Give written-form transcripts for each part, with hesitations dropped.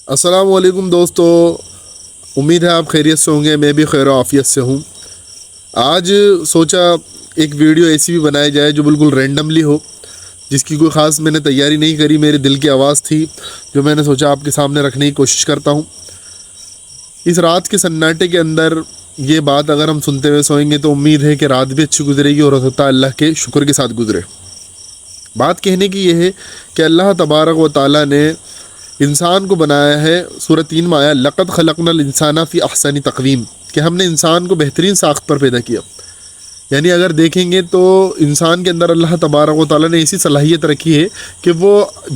अस्सलाम वालेकुम दोस्तों, उम्मीद है आप खैरियत से होंगे। मैं भी खैर आफियत से हूँ। आज सोचा एक वीडियो ऐसी भी बनाई जाए जो बिल्कुल रैंडमली हो, जिसकी कोई ख़ास मैंने तैयारी नहीं करी, मेरे दिल की आवाज़ थी जो मैंने सोचा आपके सामने रखने की कोशिश करता हूँ। इस रात के सन्नाटे के अंदर ये बात अगर हम सुनते हुए सोएंगे तो उम्मीद है कि रात भी अच्छी गुजरेगी और हो सकता है अल्लाह के शुक्र के साथ गुजरे। बात कहने की ये है कि अल्लाह तबारक व तआला ने इंसान को बनाया है। सूरह 3 में आया लक़द खलक़नल इंसाना फ़ी अहसनी तक़वीम, कि हमने इंसान को बेहतरीन साख्त पर पैदा किया। यानी अगर देखेंगे तो इंसान के अंदर अल्लाह तबारक व तआला ने ऐसी सलाहियत रखी है कि वो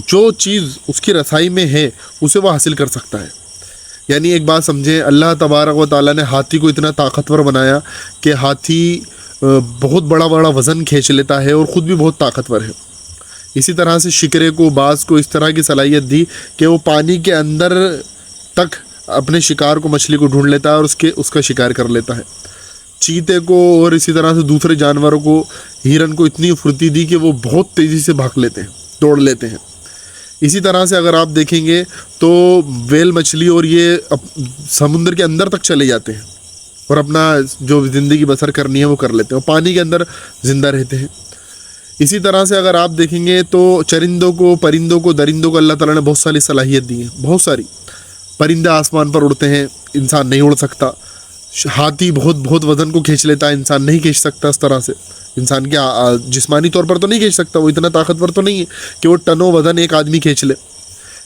जो चीज़ उसकी रसाई में है उसे वो हासिल कर सकता है। यानी एक बात समझें, अल्लाह तबारक व तआला ने हाथी को इतना ताकतवर बनाया कि हाथी बहुत बड़ा बड़ा वज़न खींच लेता है और ख़ुद भी बहुत ताकतवर है। इसी तरह से शिकरे को, बाज़ को इस तरह की सलाहियत दी कि वो पानी के अंदर तक अपने शिकार को, मछली को ढूंढ लेता है और उसका शिकार कर लेता है। चीते को और इसी तरह से दूसरे जानवरों को, हिरन को इतनी फुर्ती दी कि वो बहुत तेज़ी से भाग लेते हैं, दौड़ लेते हैं। इसी तरह से अगर आप देखेंगे तो वेल मछली और ये समुद्र के अंदर तक चले जाते हैं और अपना जो ज़िंदगी बसर करनी है वो कर लेते हैं और पानी के अंदर ज़िंदा रहते हैं। इसी तरह से अगर आप देखेंगे तो चरिंदों को, परिंदों को, दरिंदों को अल्लाह ताला ने बहुत सारी सलाहियत दी है। बहुत सारी परिंदे आसमान पर उड़ते हैं, इंसान नहीं उड़ सकता। हाथी बहुत वज़न को खींच लेता है, इंसान नहीं खींच सकता। इस तरह से इंसान के जिस्मानी तौर पर तो नहीं खींच सकता, वो इतना ताकतवर तो नहीं है कि वो टनों वज़न एक आदमी खींच ले।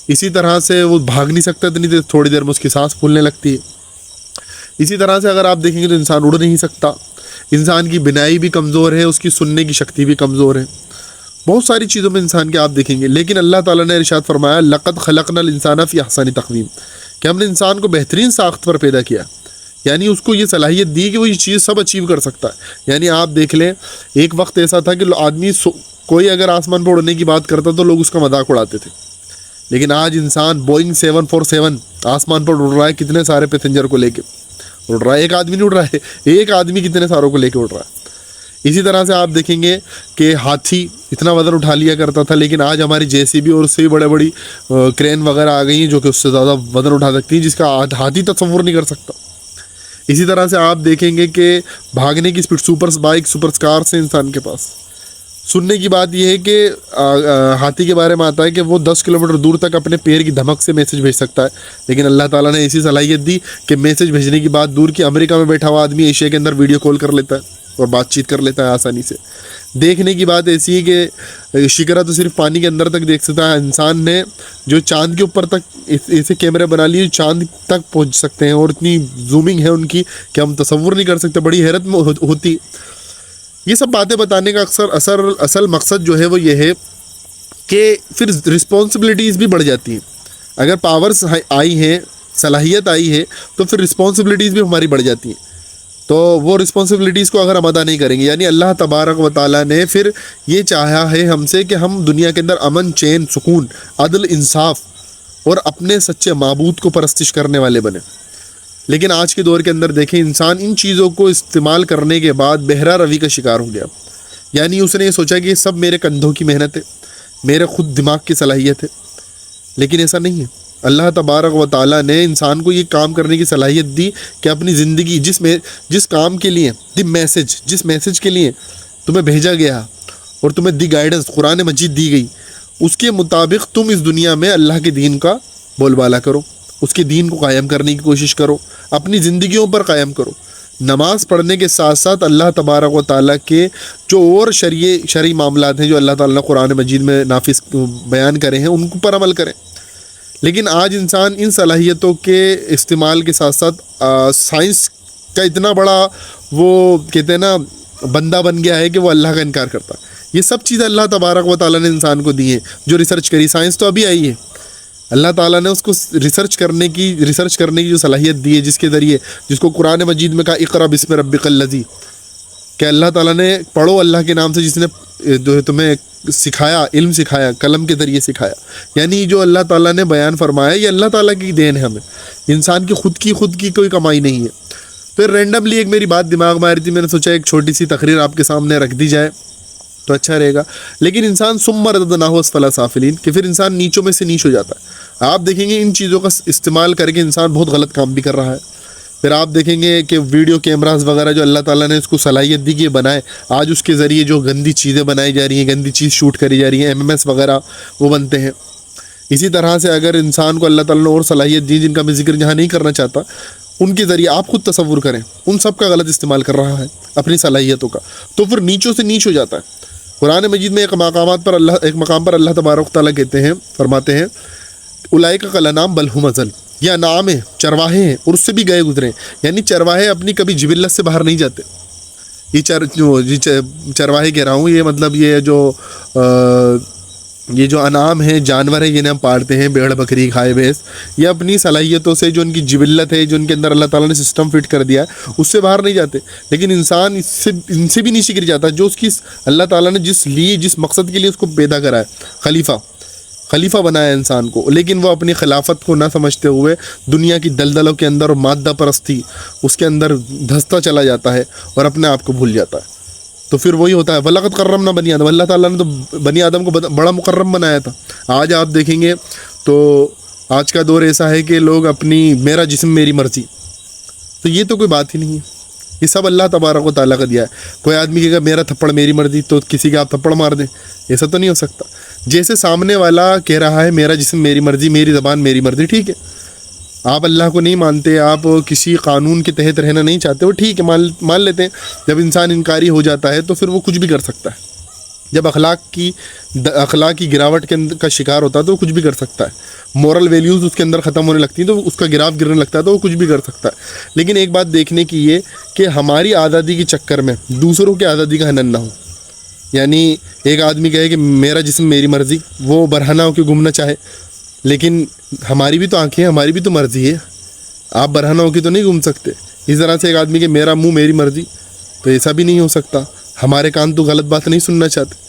इसी तरह से वो भाग नहीं सकता इतनी देर, थोड़ी देर में उसकी सांस फूलने लगती है। इसी तरह से अगर आप देखेंगे तो इंसान उड़ नहीं सकता। इंसान की बिनाई भी कमज़ोर है, उसकी सुनने की शक्ति भी कमज़ोर है। बहुत सारी चीज़ों में इंसान के आप देखेंगे, लेकिन अल्लाह ताला ने इरशाद फरमाया लक़द खलक़नल इंसाना फ़ी अहसनी तक़वीम, कि हमने इंसान को बेहतरीन साख्त पर पैदा किया। यानी उसको ये सलाहियत दी कि वो ये चीज़ सब अचीव कर सकता है। यानी आप देख लें, एक वक्त ऐसा था कि आदमी कोई अगर आसमान पर उड़ने की बात करता तो लोग उसका मजाक उड़ाते थे, लेकिन आज इंसान बोइंग 747 आसमान पर उड़ रहा है, कितने सारे पैसेंजर को लेके उड़ रहा है। एक आदमी नहीं उड़ रहा है, एक आदमी कितने सारों को लेके उड़ रहा है। इसी तरह से आप देखेंगे कि हाथी इतना वज़न उठा लिया करता था, लेकिन आज हमारी जेसीबी और उससे भी बड़ी क्रेन वगैरह आ गई हैं जो कि उससे ज़्यादा वज़न उठा सकती हैं, जिसका हाथी तस्वुर नहीं कर सकता। इसी तरह से आप देखेंगे कि भागने की speed, super bike, super cars हैं इंसान के पास। सुनने की बात यह है कि हाथी के बारे में आता है कि वो 10 किलोमीटर दूर तक अपने पैर की धमक से मैसेज भेज सकता है, लेकिन अल्लाह ताला ने ऐसी सलाहियत दी कि मैसेज भेजने की बात दूर की, अमेरिका में बैठा हुआ आदमी एशिया के अंदर वीडियो कॉल कर लेता है और बातचीत कर लेता है आसानी से। देखने की बात ऐसी है कि शिकरा तो सिर्फ पानी के अंदर तक देख सकता है, इंसान ने जो चाँद के ऊपर तक ऐसे कैमरे बना लिए चाँद तक पहुँच सकते हैं और इतनी जूमिंग है उनकी कि हम तसव्वुर नहीं कर सकते। बड़ी हैरत में होती। ये सब बातें बताने का असल मकसद जो है वो ये है कि फिर रिस्पॉन्सिबिलिटीज़ भी बढ़ जाती हैं। अगर पावर्स आई हैं, सलाहियत आई है, तो फिर रिस्पॉन्सिबिलिटीज़ भी हमारी बढ़ जाती हैं। तो वो रिस्पॉन्सिबिलिटीज़ को अगर हम अदा नहीं करेंगे, यानी अल्लाह तबारक व तआला ने फिर ये चाहा है हमसे कि हम दुनिया के अंदर अमन, चैन, सुकून, अदल, इंसाफ और अपने सच्चे माबूद को परस्तिश करने वाले बने। लेकिन आज के दौर के अंदर देखें, इंसान इन चीज़ों को इस्तेमाल करने के बाद बहरा रवि का शिकार हो गया। यानी उसने ये सोचा कि ये सब मेरे कंधों की मेहनत है, मेरे खुद दिमाग की सलाहियत है, लेकिन ऐसा नहीं है। अल्लाह तबारक व तआला ने इंसान को ये काम करने की सलाहियत दी कि अपनी ज़िंदगी जिस काम के लिए, जिस मैसेज के लिए तुम्हें भेजा गया और तुम्हें दी गाइडेंस, कुरान मजीद दी गई, उसके मुताबिक तुम इस दुनिया में अल्लाह के दीन का बोलबाला करो, उसके दीन को कायम करने की कोशिश करो, अपनी ज़िंदगियों पर कायम करो। नमाज़ पढ़ने के साथ साथ अल्लाह तबारक व तआला के जो और शरई मामलात हैं जो अल्लाह ताला ने कुरान मजीद में नाफिज बयान करे हैं, उन पर अमल करें। लेकिन आज इंसान इन सलाहियतों के इस्तेमाल के साथ साथ साइंस का इतना बड़ा वो कहते हैं ना बंदा बन गया है कि वो अल्लाह का इनकार करता है। ये सब चीज़ें अल्लाह तबारक व तआला ने इंसान को दी हैं। जो रिसर्च करी, साइंस तो अभी आई है, अल्लाह ताला ने उसको रिसर्च करने की जो सलाहियत दी है, जिसको कुरान मजीद में कहा इक़रा बिस्मि रब्बिकल लज़ी, कि अल्लाह ताला ने पढ़ो अल्लाह के नाम से जिसने जो है तुम्हें सिखाया, इल्म सिखाया, कलम के ज़रिए सिखाया। यानी जो अल्लाह ताला ने बयान फरमाया ये अल्लाह ताला की देन है हमें, इंसान की खुद की कोई कमाई नहीं है। फिर रैंडमली एक मेरी बात दिमाग में आ रही थी, मैंने सोचा एक छोटी सी तकरीर आपके सामने रख दी जाए तो अच्छा रहेगा। लेकिन इंसान सुम्मा रददनाहु अस्फला साफिलीन, कि फिर इंसान नीचों में से नीच हो जाता है। آپ دیکھیں گے ان چیزوں کا استعمال کر کے انسان بہت غلط کام بھی کر رہا ہے. پھر آپ دیکھیں گے کہ ویڈیو کیمراز وغیرہ جو اللہ تعالیٰ نے اس کو صلاحیت دی کہ بنائے، آج اس کے ذریعے جو گندی چیزیں بنائی جا رہی ہیں، گندی چیز شوٹ کری جا رہی ہیں، MMS وغیرہ وہ بنتے ہیں. اسی طرح سے اگر انسان کو اللہ تعالیٰ نے اور صلاحیت دی جن کا میں ذکر یہاں نہیں کرنا چاہتا، ان کے ذریعے آپ خود تصور کریں ان سب کا غلط استعمال کر رہا ہے اپنی صلاحیتوں کا، تو پھر نیچوں سے نیچ ہو جاتا ہے. قرآن مجید میں ایک مقام پر اللہ تبارک تعالیٰ کہتے ہیں، فرماتے ہیں اولئک کالانعام بل هم اضل، یہ انعام ہیں، چرواہے ہیں اور اس سے بھی گئے گزرے. یعنی چرواہے اپنی کبھی جبلت سے باہر نہیں جاتے. یہ چرواہے کہہ رہا ہوں، یہ مطلب یہ جو انعام ہیں، جانور ہیں جنہیں ہم پالتے ہیں، بھیڑ بکری گائے بھینس، یہ اپنی صلاحیتوں سے جو ان کی جبلت ہے، جو ان کے اندر اللہ تعالیٰ نے سسٹم فٹ کر دیا ہے، اس سے باہر نہیں جاتے. لیکن انسان ان سے بھی نیچے گر جاتا ہے. جو اس کی اللہ تعالیٰ نے جس مقصد کے لیے اس کو پیدا کرا ہے، خلیفہ بنایا انسان کو، لیکن وہ اپنی خلافت کو نہ سمجھتے ہوئے دنیا کی دلدلوں کے اندر اور مادہ پرستی اس کے اندر دھستا چلا جاتا ہے اور اپنے آپ کو بھول جاتا ہے. تو پھر وہی ہوتا ہے وَلَقَدْ كَرَّمْنَا بَنِي آدَم، اللہ تعالیٰ نے تو بنی آدم کو بڑا مکرم بنایا تھا. آج آپ دیکھیں گے تو آج کا دور ایسا ہے کہ لوگ اپنی میرا جسم میری مرضی، تو یہ تو کوئی بات ہی نہیں ہے. یہ سب اللہ تبارک و تعالیٰ کا دیا ہے. کوئی آدمی کہے گا میرا تھپڑ میری مرضی، تو کسی کا آپ تھپڑ مار دیں، ایسا تو نہیں ہو سکتا. جیسے سامنے والا کہہ رہا ہے میرا جسم میری مرضی، میری زبان میری مرضی، ٹھیک ہے. آپ اللہ کو نہیں مانتے، آپ کسی قانون کے تحت رہنا نہیں چاہتے، وہ ٹھیک ہے، مان لیتے ہیں. جب انسان انکاری ہو جاتا ہے تو پھر وہ کچھ بھی کر سکتا ہے. جب اخلاق کی گراوٹ کا شکار ہوتا ہے تو وہ کچھ بھی کر سکتا ہے. مورل ویلیوز اس کے اندر ختم ہونے لگتی ہیں تو اس کا گراف گرنے لگتا ہے تو وہ کچھ بھی کر سکتا ہے. لیکن ایک بات دیکھنے کی یہ کہ ہماری آزادی کے چکر میں دوسروں کی آزادی کا ہنن نہ ہو. یعنی ایک آدمی کہے کہ میرا جسم میری مرضی، وہ برہنہ ہو کے گھومنا چاہے، لیکن ہماری بھی تو آنکھیں ہیں، ہماری بھی تو مرضی ہے. آپ برہنہ ہو کے تو نہیں گھوم سکتے. اس طرح سے ایک آدمی کہ میرا منہ میری مرضی، تو ایسا بھی نہیں ہو سکتا. ہمارے کان تو غلط بات نہیں سننا چاہتے.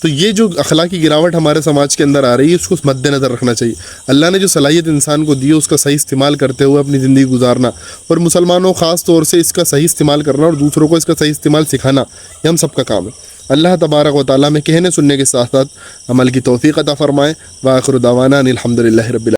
تو یہ جو اخلاقی گراوٹ ہمارے سماج کے اندر آ رہی ہے، اس کو مد نظر رکھنا چاہیے. اللہ نے جو صلاحیت انسان کو دی ہے اس کا صحیح استعمال کرتے ہوئے اپنی زندگی گزارنا، اور مسلمانوں خاص طور سے اس کا صحیح استعمال کرنا اور دوسروں کو اس کا صحیح استعمال سکھانا، یہ ہم سب کا کام ہے. اللہ تبارک و تعالیٰ میں کہنے سننے کے ساتھ ساتھ عمل کی توفیق عطا فرمائے. وآخر دعوانا ان الحمد للہ رب العالمین.